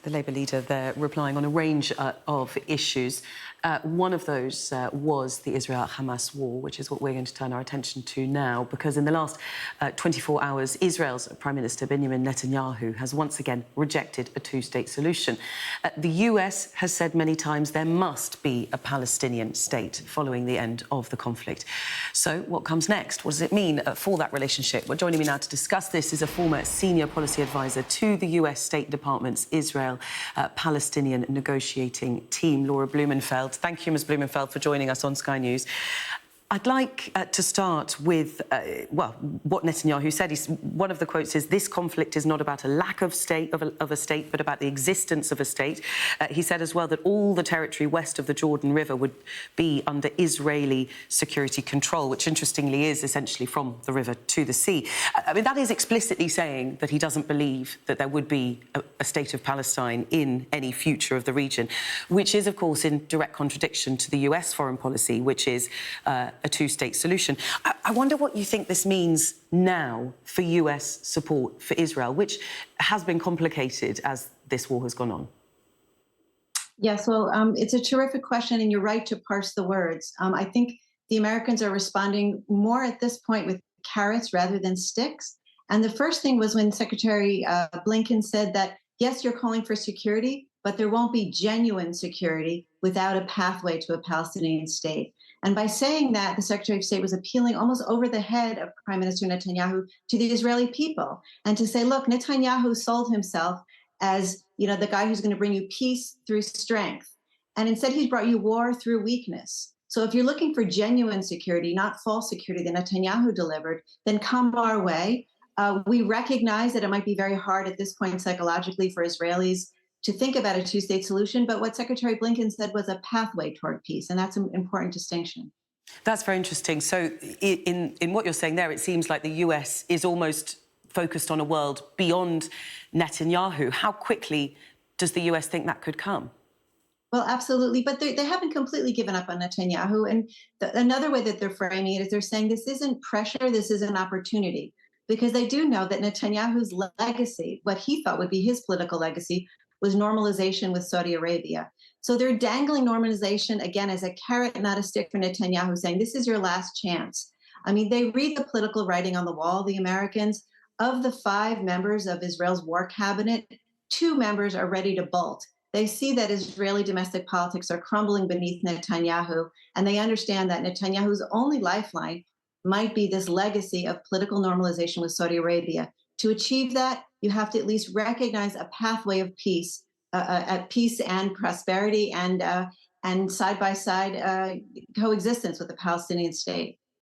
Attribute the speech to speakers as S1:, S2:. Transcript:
S1: The Labour leader there replying on a range of issues. One of those was the Israel-Hamas war, which is what we're going to turn our attention to now, because in the last 24 hours, Israel's Prime Minister Benjamin Netanyahu has once again rejected a two-state solution. The US has said many times there must be a Palestinian state following the end of the conflict. So what comes next? What does it mean for that relationship? Well, joining me now to discuss this is a former senior policy advisor to the US State Department's Israel-Palestinian negotiating team, Laura Blumenfeld. Thank you, Ms. Blumenfeld, for joining us on Sky News. I'd like to start with, what Netanyahu said. One of the quotes is, "This conflict is not about a lack of a state, but about the existence of a state." He said as well that all the territory west of the Jordan River would be under Israeli security control, which interestingly is essentially from the river to the sea. I mean, that is explicitly saying that he doesn't believe that there would be a state of Palestine in any future of the region, which is, of course, in direct contradiction to the US foreign policy, which is a two-state solution. I wonder what you think this means now for US support for Israel, which has been complicated as this war has gone on.
S2: Yes, well, it's a terrific question, and you're right to parse the words. I think the Americans are responding more at this point with carrots rather than sticks. And the first thing was when Secretary Blinken said that, yes, you're calling for security, but there won't be genuine security without a pathway to a Palestinian state. And by saying that, the Secretary of State was appealing almost over the head of Prime Minister Netanyahu to the Israeli people, and to say, look, Netanyahu sold himself as, the guy who's going to bring you peace through strength. And instead, he's brought you war through weakness. So if you're looking for genuine security, not false security that Netanyahu delivered, then come our way. We recognize that it might be very hard at this point psychologically for Israelis to think about a two-state solution, but what Secretary Blinken said was a pathway toward peace, and that's an important distinction.
S1: That's very interesting. So in what you're saying there, it seems like the US is almost focused on a world beyond Netanyahu. How quickly does the US think that could come?
S2: Well, absolutely, but they haven't completely given up on Netanyahu, and another way that they're framing it is they're saying this isn't pressure, this is an opportunity, because they do know that Netanyahu's legacy, what he thought would be his political legacy, was normalization with Saudi Arabia. So they're dangling normalization, again, as a carrot, not a stick for Netanyahu, saying this is your last chance. I mean, they read the political writing on the wall, the Americans. Of the 5 members of Israel's war cabinet, 2 members are ready to bolt. They see that Israeli domestic politics are crumbling beneath Netanyahu, and they understand that Netanyahu's only lifeline might be this legacy of political normalization with Saudi Arabia. To achieve that, you have to at least recognize a pathway of peace, peace and prosperity, and side-by-side coexistence with the Palestinian state.